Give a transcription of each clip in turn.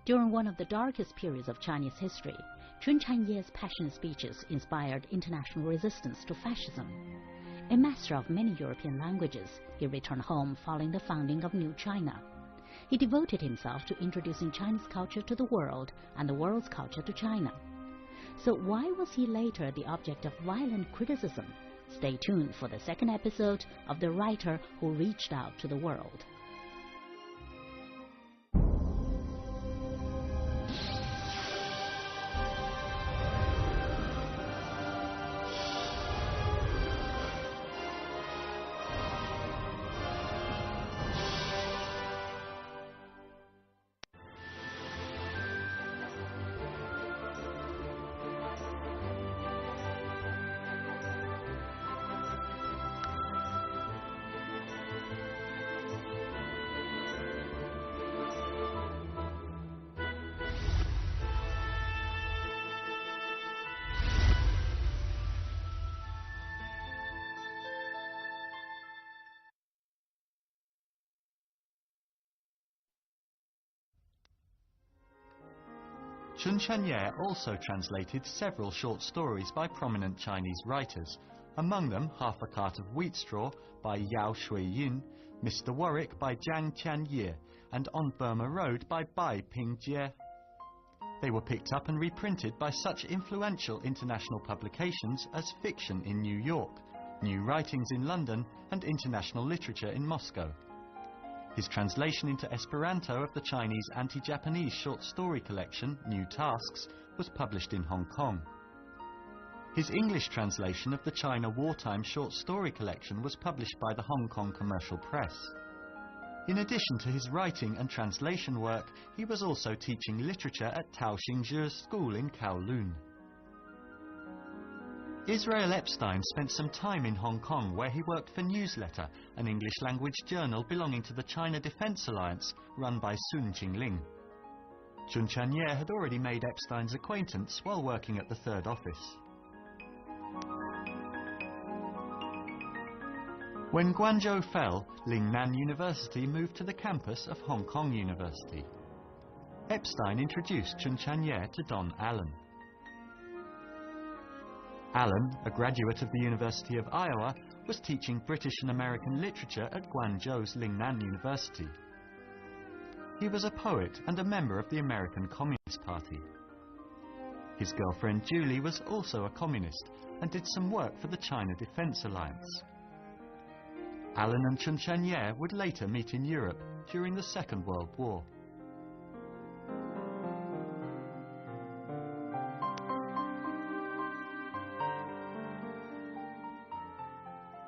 During one of the darkest periods of Chinese history, Chun Chan-ye's passionate speeches inspired international resistance to fascism. A master of many European languages, he returned home following the founding of New China. He devoted himself to introducing Chinese culture to the world and the world's culture to China. So why was he later the object of violent criticism? Stay tuned for the second episode of The Writer Who Reached Out to the World. Chun Chan-ye also translated several short stories by prominent Chinese writers, among them Half a Cart of Wheat Straw by Yao Shui-yin, Mr. Warwick by Jiang Tian-ye, and On Burma Road by Bai Ping-jie. They were picked up and reprinted by such influential international publications as Fiction in New York, New Writings in London, and International Literature in Moscow. His translation into Esperanto of the Chinese anti-Japanese short story collection, New Tasks, was published in Hong Kong. His English translation of the China wartime short story collection was published by the Hong Kong Commercial Press. In addition to his writing and translation work, he was also teaching literature at Tao Xingzhi's school in Kowloon. Israel Epstein spent some time in Hong Kong where he worked for Newsletter, an English-language journal belonging to the China Defense Alliance run by Sun Qingling. Chun Chan-ye had already made Epstein's acquaintance while working at the Third Office. When Guangzhou fell, Lingnan University moved to the campus of Hong Kong University. Epstein introduced Chun Chan-ye to Don Allen. Allen, a graduate of the University of Iowa, was teaching British and American literature at Guangzhou's Lingnan University. He was a poet and a member of the American Communist Party. His girlfriend Julie was also a communist and did some work for the China Defense Alliance. Allen and Chun Chan-ye would later meet in Europe during the Second World War.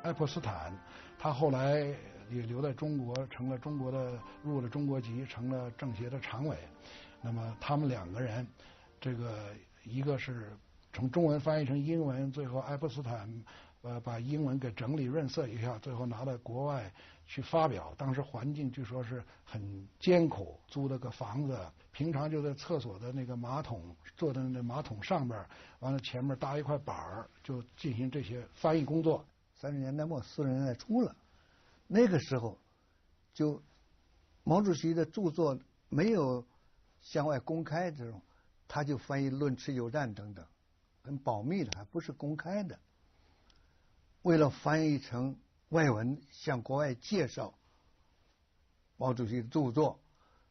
爱泼斯坦，他后来也留在中国，成了中国的入了中国籍，成了政协的常委。那么他们两个人，这个一个是从中文翻译成英文，最后爱泼斯坦把英文给整理润色一下，最后拿到国外去发表。当时环境据说是很艰苦，租了个房子，平常就在厕所的那个马桶坐在那马桶上边，完了前面搭一块板儿，就进行这些翻译工作。 30年代末40年代初了，那个时候就毛主席的著作没有向外公开这种，他就翻译《论持久战》等等，很保密的，还不是公开的。为了翻译成外文，向国外介绍毛主席的著作，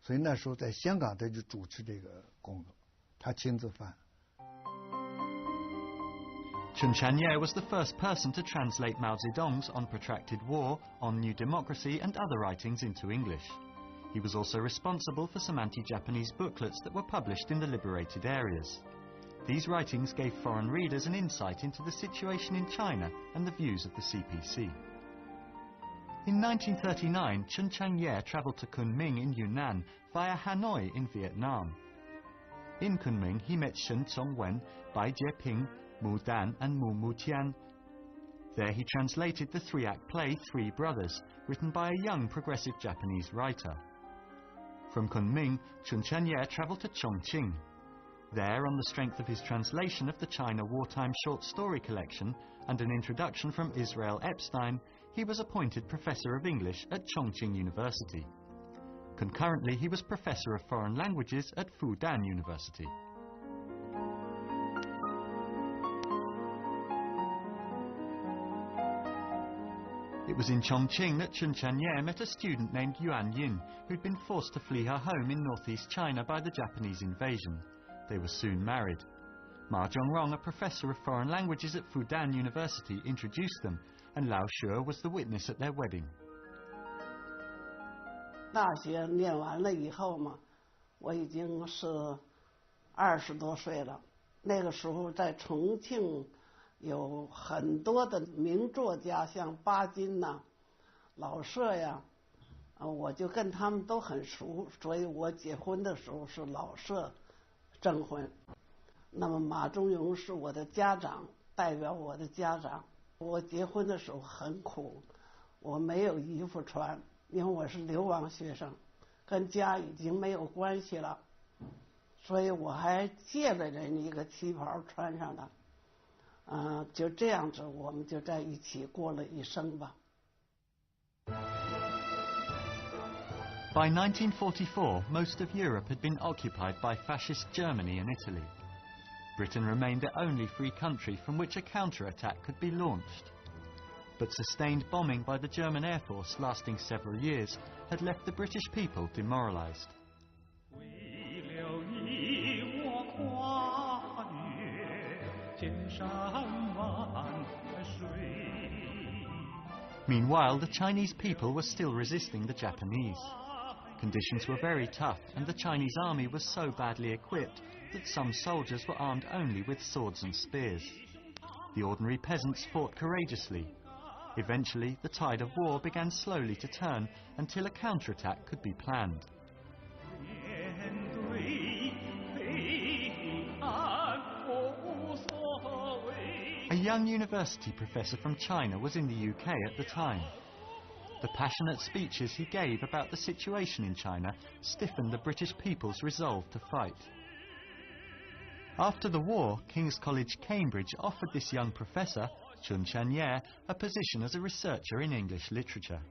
所以那时候在香港他就主持这个工作，他亲自翻。 Chun Chan-ye was the first person to translate Mao Zedong's On Protracted War, On New Democracy and other writings into English. He was also responsible for some anti-Japanese booklets that were published in the liberated areas. These writings gave foreign readers an insight into the situation in China and the views of the CPC. In 1939, Chun Chan-ye travelled to Kunming in Yunnan via Hanoi in Vietnam. In Kunming, he met Shen Zongwen, Bai Jieping, Mu Dan and Mu Mutian. There he translated the three-act play Three Brothers, written by a young progressive Japanese writer. From Kunming, Chun Chan-ye travelled to Chongqing. There, on the strength of his translation of the China wartime short story collection and an introduction from Israel Epstein, he was appointed Professor of English at Chongqing University. Concurrently, he was Professor of Foreign Languages at Fudan University. It was in Chongqing that Chun Chanye met a student named Yuan Yin, who'd been forced to flee her home in northeast China by the Japanese invasion. They were soon married. Ma Zhongrong, a professor of foreign languages at Fudan University, introduced them, and Lao Shu was the witness at their wedding. 大学念完了以后嘛，我已经是20多岁了。那个时候在重庆有很多的名作家，像巴金呐、老舍呀，我就跟他们都很熟，所以我结婚的时候是老舍证婚。那么马中庸是我的家长，代表我的家长。我结婚的时候很苦，我没有衣服穿，因为我是流亡学生，跟家已经没有关系了，所以我还借了人一个旗袍穿上了。就这样子，我们就在一起过了一生吧。By 1944, most of Europe had been occupied by fascist Germany and Italy. Britain remained the only free country from which a counterattack could be launched. But sustained bombing by the German Air Force lasting several years had left the British people demoralised. Meanwhile, the Chinese people were still resisting the Japanese. Conditions were very tough, and the Chinese army was so badly equipped that some soldiers were armed only with swords and spears. The ordinary peasants fought courageously. Eventually, the tide of war began slowly to turn until a counterattack could be planned. A young university professor from China was in the UK at the time. The passionate speeches he gave about the situation in China stiffened the British people's resolve to fight. After the war, King's College, Cambridge offered this young professor, Chun Chanye, a position as a researcher in English literature.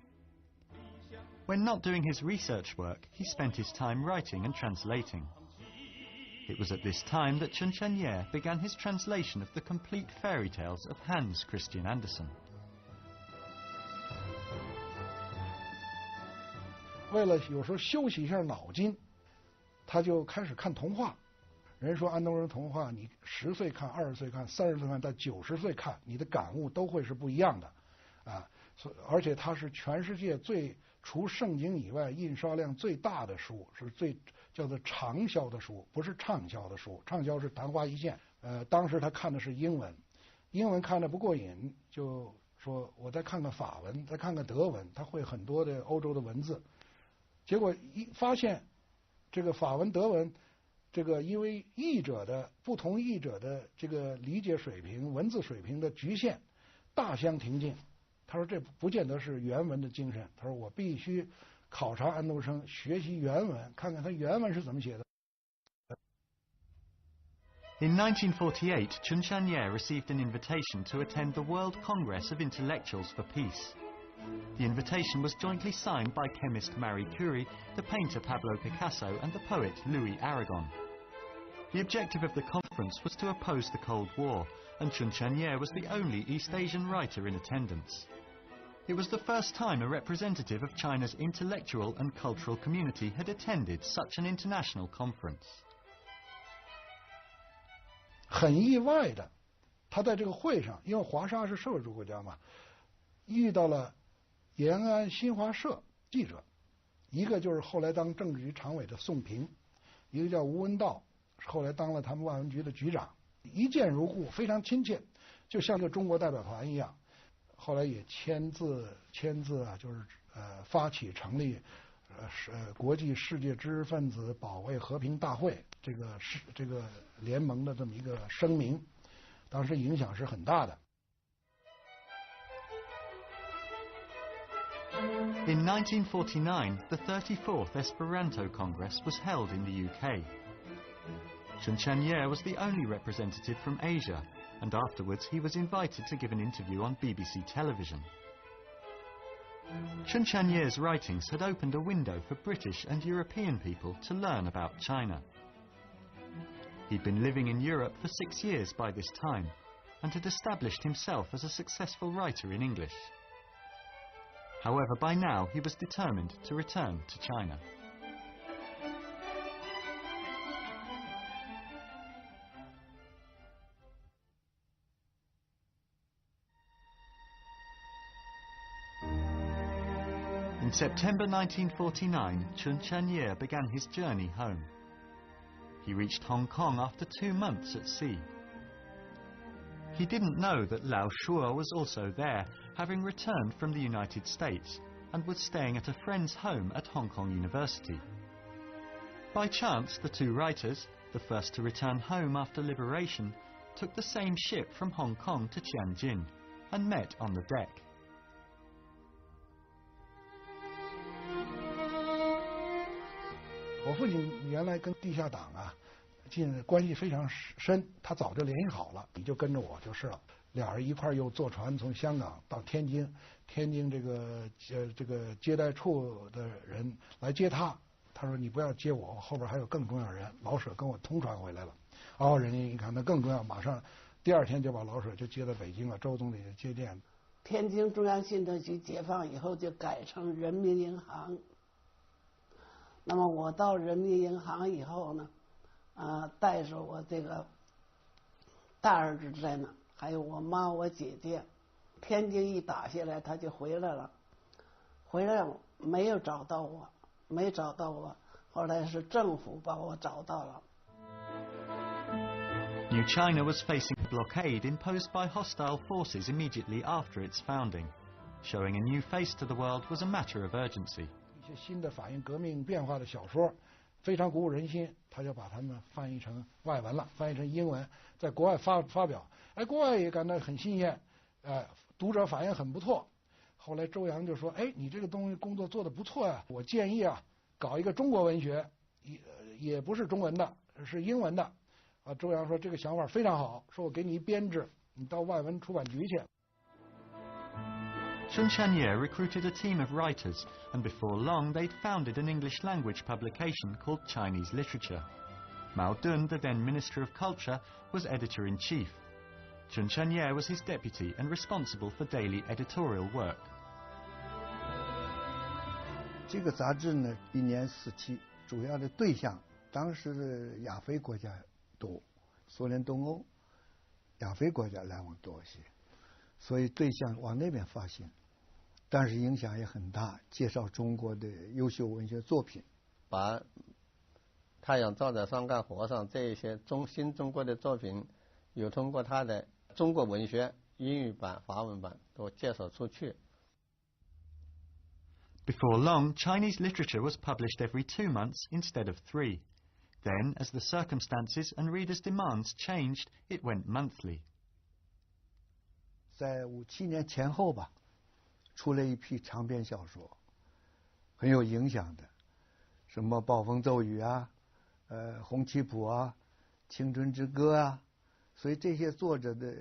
When not doing his research work, he spent his time writing and translating. It was at this time that Chun Chanye began his translation of the complete fairy tales of Hans Christian Andersen. 为了有时候休息一下脑筋，他就开始看童话。人说安东人童话，你10岁看、20岁看、30岁看，到90岁看，你的感悟都会是不一样的，而且它是全世界除圣经以外印刷量最大的书，是叫做长销的书，不是畅销的书。畅销是昙花一现。当时他看的是英文，英文看得不过瘾，就说我再看看法文，再看看德文，他会很多的欧洲的文字。结果发现这个法文、德文，这个因为不同译者的这个理解水平、文字水平的局限，大相庭径。他说这不见得是原文的精神。他说我必须考察安徒生，学习原文，看看他原文是怎么写的。In 1948, Chun Chanye received an invitation to attend the World Congress of Intellectuals for Peace. The invitation was jointly signed by chemist Marie Curie, the painter Pablo Picasso, and the poet Louis Aragon. The objective of the conference was to oppose the Cold War, and Chun Chanye was the only East Asian writer in attendance. It was the first time a representative of China's intellectual and cultural community had attended such an international conference. 很意外的，他在这个会上，因为华沙是社会主义国家嘛，遇到了延安新华社记者，一个就是后来当政治局常委的宋平，一个叫吴文道，后来当了他们外文局的局长，一见如故，非常亲切，就像个中国代表团一样。后来也签字啊，就是发起成立国际世界知识分子保卫和平大会这个联盟的这么一个声明，当时影响是很大的。In 1949, the 34th Esperanto Congress was held in the UK. Chun Chanye was the only representative from Asia, and afterwards he was invited to give an interview on BBC television. Chun Chanye's writings had opened a window for British and European people to learn about China. He'd been living in Europe for 6 years by this time, and had established himself as a successful writer in English. However, by now he was determined to return to China. In September 1949, Chun Chanye began his journey home. He reached Hong Kong after 2 months at sea. He didn't know that Lao Shuo was also there, having returned from the United States, and was staying at a friend's home at Hong Kong University. By chance, the two writers, the first to return home after liberation, took the same ship from Hong Kong to Tianjin, and met on the deck. 我父亲原来跟地下党关系非常深，他早就联系好了，你就跟着我就是了。俩人一块又坐船从香港到天津，天津这个接待处的人来接他，他说你不要接我，后边还有更重要的人，老舍跟我同船回来了。哦，人家一看那更重要，马上第2天就把老舍就接到北京了，周总理接见。天津中央信托局解放以后就改成人民银行。那么我到人民银行以后呢，带着我这个大儿子在那，还有我妈我姐姐，天津一打下来他就回来了，回来没有找到我，没找到我，后来是政府把我找到了。New China was facing a blockade imposed by hostile forces immediately after its founding. Showing a new face to the world was a matter of urgency. 一些新的反映革命变化的小说，非常鼓舞人心，他就把它们翻译成外文了，翻译成英文，在国外发表。国外也感到很新鲜，读者反应很不错。后来周扬就说：“你这个东西工作做得不错呀，我建议搞一个中国文学，也不是中文的，是英文的。”周扬说这个想法非常好，说我给你一编制，你到外文出版局去。Chun Chanye recruited a team of writers, and before long they'd founded an English-language publication called Chinese Literature. Mao Dun, the then Minister of Culture, was editor-in-chief. Chun Chanye was his deputy and responsible for daily editorial work. 这个杂志呢，一年4期，主要的对象当时的亚非国家多，苏联东欧、亚非国家来往多一些，所以对象往那边发行。但是影响也很大，介绍中国的优秀文学作品，把太阳照在双干河上这一些新中国的作品，有通过他的中国文学英语版、法文版都介绍出去。Before long, Chinese literature was published every 2 months instead of 3. Then, as the circumstances and readers' demands changed, it went monthly. 在57年前后吧，出了一批长篇小说，很有影响的，什么《暴风骤雨》红旗谱》青春之歌》所以这些作者的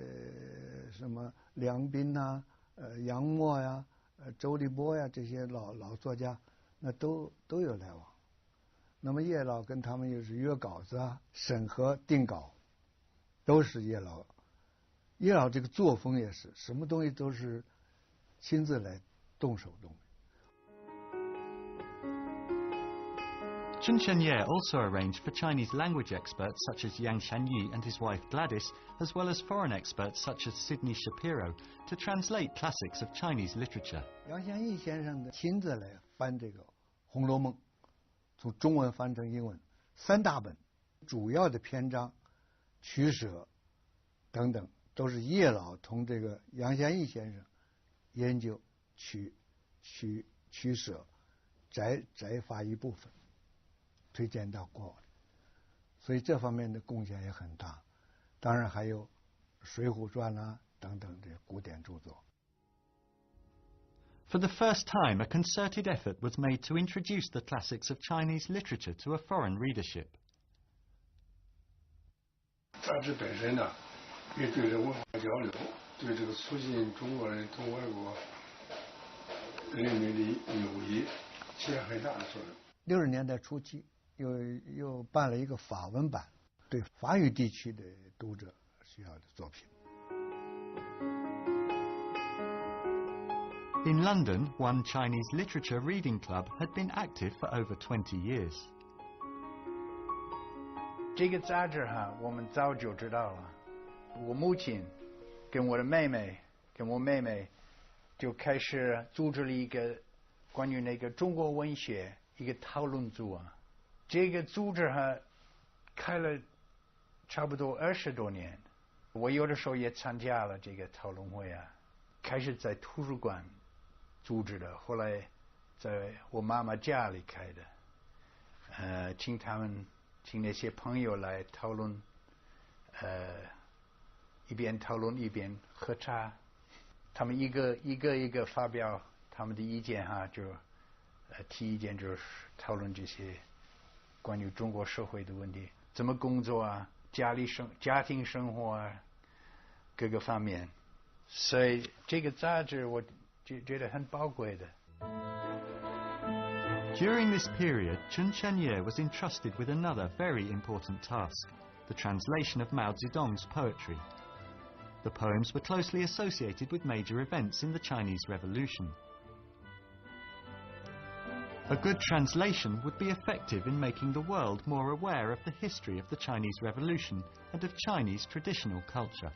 什么梁斌杨沫周立波这些老作家，那都有来往。那么叶老跟他们又是约稿子审核定稿，都是叶老。叶老这个作风也是，什么东西都是亲自来动手动。Chun Chanye also arranged for Chinese language experts such as Yang Shanyi and his wife Gladys, as well as foreign experts such as Sidney Shapiro, to translate classics of Chinese literature. 杨贤益先生亲自来翻这个《红楼梦》，从中文翻成英文，3大本，主要的篇章、取舍等等，都是叶老同这个杨贤益先生研究取舍摘发一部分，推荐到国外，所以这方面的贡献也很大。当然还有《水浒传》等等这古典著作。For the first time, a concerted effort was made to introduce the classics of Chinese literature to a foreign readership. 杂志本身也对这文化交流，对这个促进中国人同外国人民的友谊起了很大的作用。60年代初期，又办了一个法文版，对法语地区的读者需要的作品。In London, one Chinese literature reading club had been active for over 20 years. 这个杂志我们早就知道了。我母亲跟我的妹妹，跟我妹妹就开始组织了一个关于那个中国文学一个讨论组这个组织开了差不多20多年。我有的时候也参加了这个讨论会开始在图书馆组织的，后来在我妈妈家里开的，请那些朋友来讨论，一边讨论一边喝茶，他们一个发表他们的意见就提意见，就是讨论这些关于中国社会的问题，怎么工作家庭生活各个方面，所以这个杂志我觉得很宝贵的。During this period, Chun Chanye was entrusted with another very important task, the translation of Mao Zedong's poetry. The poems were closely associated with major events in the Chinese Revolution. A good translation would be effective in making the world more aware of the history of the Chinese Revolution and of Chinese traditional culture.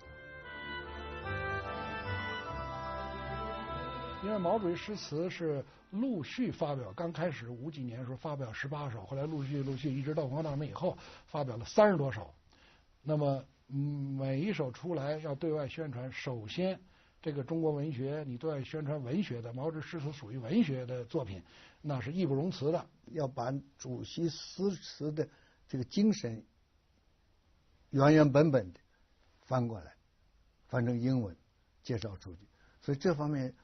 因为毛主席诗词是陆续发表，刚开始50几年的时候发表18首，后来陆续一直到文化大革命以后发表了30多首。那么每一首出来要对外宣传，首先这个中国文学你对外宣传文学的，毛主席诗词属于文学的作品，那是义不容辞的。要把主席诗词的这个精神原本的翻过来，翻成英文介绍出去，所以这方面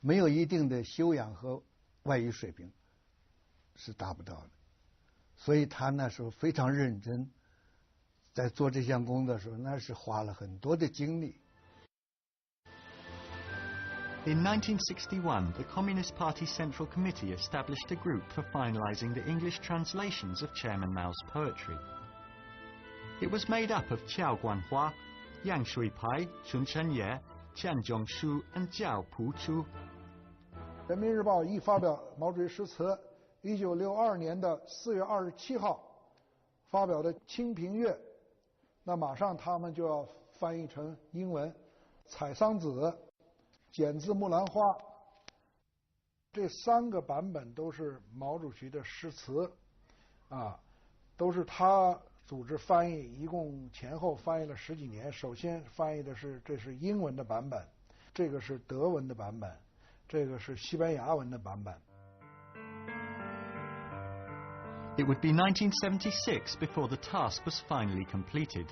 没有一定的修养和外语水平是达不到的，所以他那时候非常认真，在做这项工作的时候，那是花了很多的精力。In 1961, the Communist Party Central Committee established a group for finalizing the English translations of Chairman Mao's poetry. It was made up of Qiao Guanhua, Yang Shuipai, Chun Chanye, Qian Zhongshu, and Jiao Puchu. 人民日报一发表毛主席诗词，1962年的4月27号发表的《清平乐》，那马上他们就要翻译成英文，《采桑子》、剪字木兰花，这3个版本都是毛主席的诗词，都是他组织翻译，一共前后翻译了10几年。首先翻译的这是英文的版本，这个是德文的版本，这个是西班牙文的版本。It would be 1976 before the task was finally completed.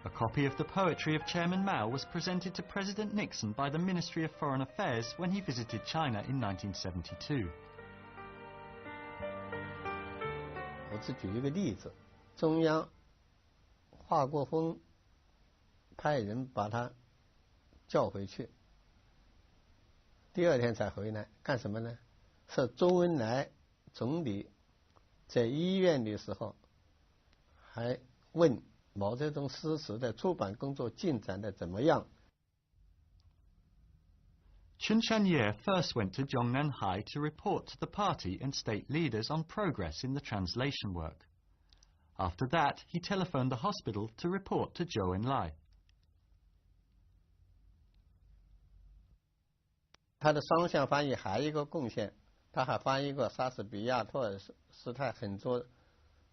A copy of the poetry of Chairman Mao was presented to President Nixon by the Ministry of Foreign Affairs when he visited China in 1972. 我只举一个例子，中央华国锋派人把他叫回去，第2天才回来，干什么呢？是周恩来总理在医院的时候还问毛泽东诗词的出版工作进展的怎么样。Chun Chanye first went to Zhongnanhai to report to the party and state leaders on progress in the translation work. After that, he telephoned the hospital to report to Zhou Enlai. 他的双向翻译还有一个贡献，他还翻译过莎士比亚、托尔斯泰很多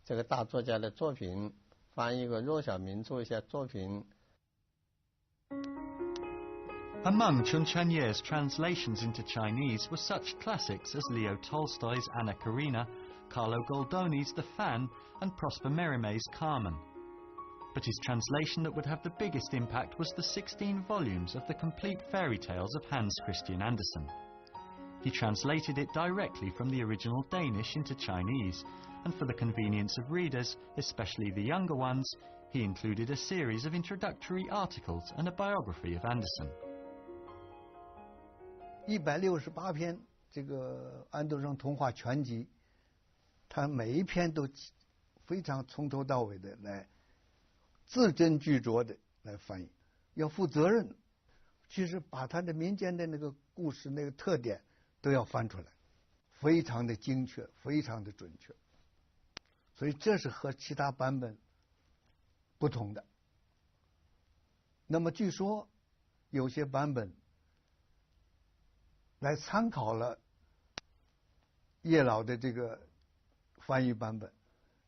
这个大作家的作品，翻译过弱小民族一些作品。Among Chun Chanye's translations into Chinese were such classics as Leo Tolstoy's Anna Karenina, Carlo Goldoni's The Fan, and Prosper Mérimée Carmen. But his translation that would have the biggest impact was the 16 volumes of the complete fairy tales of Hans Christian Andersen. He translated it directly from the original Danish into Chinese, and for the convenience of readers, especially the younger ones, he included a series of introductory articles and a biography of Andersen. 168篇这个安徒生童话全集，他每一篇都非常从头到尾的来字斟句酌的来翻译，要负责任。其实把他的民间的那个故事那个特点都要翻出来，非常的精确，非常的准确。所以这是和其他版本不同的。那么据说有些版本来参考了叶老的这个翻译版本，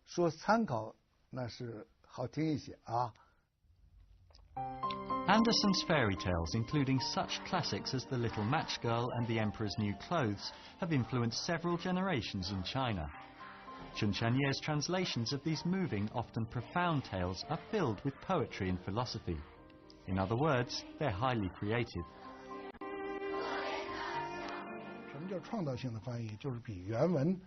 说参考那是好听一些啊。Andersen's fairy tales, including such classics as The Little Match Girl and The Emperor's New Clothes, have influenced several generations in China. CHUN Chanye's translations of these moving, often profound tales are filled with poetry and philosophy. In other words, they're highly creative. 什么叫创造性的翻译？就是比原文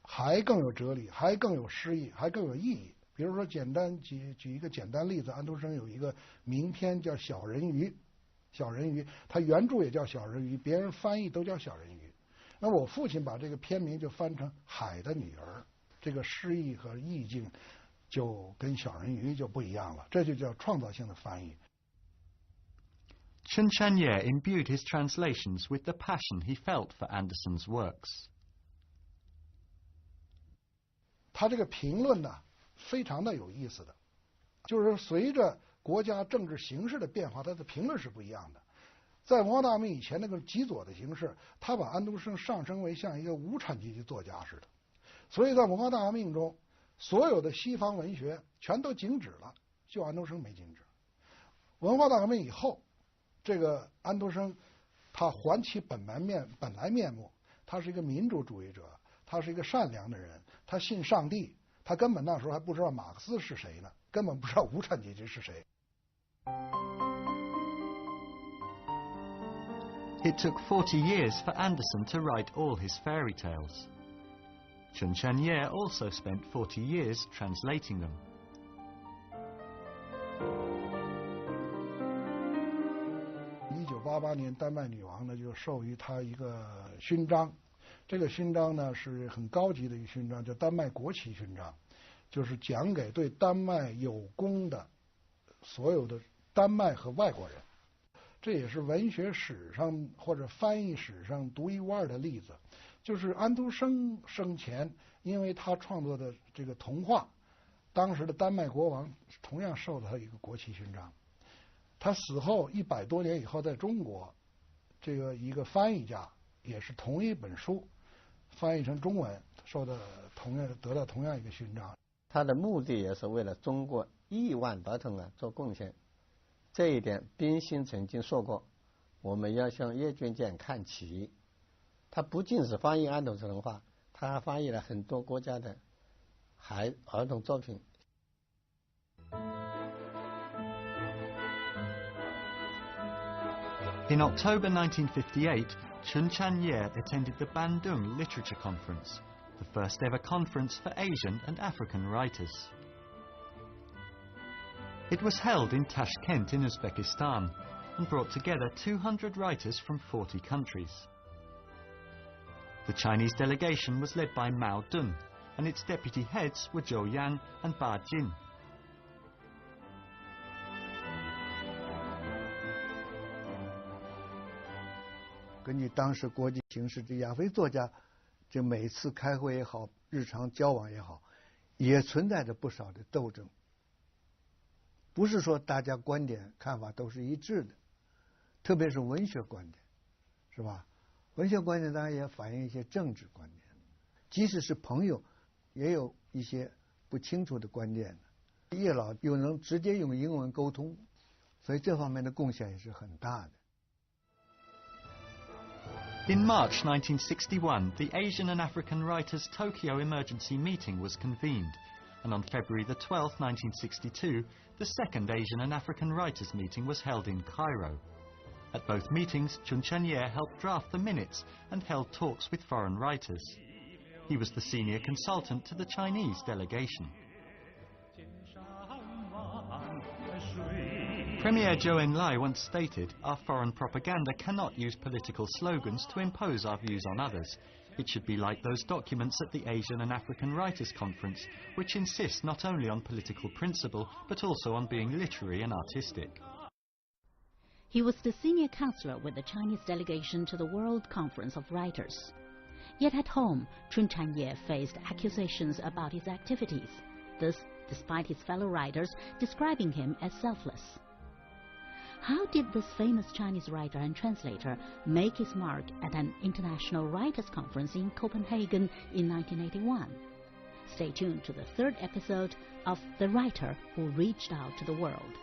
还更有哲理，还更有诗意，还更有意义。比如说，举一个简单例子，安徒生有一个名篇叫《小人鱼》，小人鱼，他原著也叫小人鱼，别人翻译都叫小人鱼。那我父亲把这个片名就翻成《海的女儿》，这个诗意和意境就跟小人鱼就不一样了，这就叫创造性的翻译。CHUN Chanye imbued his translations with the passion he felt for Andersen's works. 他这个评论呢，非常的有意思的，就是随着国家政治形势的变化，他的评论是不一样的。在文化大革命以前那个极左的形势，他把安徒生上升为像一个无产阶级作家似的，所以在文化大革命中，所有的西方文学全都静止了，就安徒生没静止。文化大革命以后，这个安徒生他还其本来面目，他是一个民主主义者，他是一个善良的人，他信上帝，他根本那时候还不知道马克思是谁呢，根本不知道无产阶级是谁。It took 40 years for Andersen to write all his fairy tales. CHUN Chanye also spent 40 years translating them. 1988年，丹麦女王呢就授予他一个勋章，这个勋章呢是很高级的一个勋章，叫丹麦国旗勋章，就是奖给对丹麦有功的所有的丹麦和外国人。这也是文学史上或者翻译史上独一无二的例子，就是安徒生生前，因为他创作的这个童话，当时的丹麦国王同样授了他一个国旗勋章。他死后100多年以后，在中国，这个一个翻译家也是同一本书翻译成中文，得到同样一个勋章。他的目的也是为了中国亿万儿童做贡献。这一点，冰心曾经说过，我们要向叶君健看齐。他不仅是翻译安徒生童话，他还翻译了很多国家的儿童作品。In October 1958, CHUN Chanye attended the Bandung Literature Conference, the first ever conference for Asian and African writers. It was held in Tashkent in Uzbekistan and brought together 200 writers from 40 countries. The Chinese delegation was led by Mao Dun, and its deputy heads were Zhou Yang and Ba Jin. 根据当时国际形势，这亚非作家这每次开会也好，日常交往也好，也存在着不少的斗争。不是说大家观点看法都是一致的，特别是文学观点，是吧？文学观点当然也反映一些政治观点，即使是朋友，也有一些不清楚的观点。叶老又能直接用英文沟通，所以这方面的贡献也是很大的。In March 1961, the Asian and African Writers Tokyo Emergency Meeting was convened, and on February the 12th, 1962, the second Asian and African Writers Meeting was held in Cairo. At both meetings, CHUN Chanye helped draft the minutes and held talks with foreign writers. He was the senior consultant to the Chinese delegation. Premier Zhou Enlai once stated, "Our foreign propaganda cannot use political slogans to impose our views on others. It should be like those documents at the Asian and African Writers' Conference, which insist not only on political principle, but also on being literary and artistic." He was the senior counselor with the Chinese delegation to the World Conference of Writers. Yet at home, Chun Chanye faced accusations about his activities, this despite his fellow writers describing him as selfless. How did this famous Chinese writer and translator make his mark at an international writers' conference in Copenhagen in 1981? Stay tuned to the third episode of The Writer Who Reached Out to the World.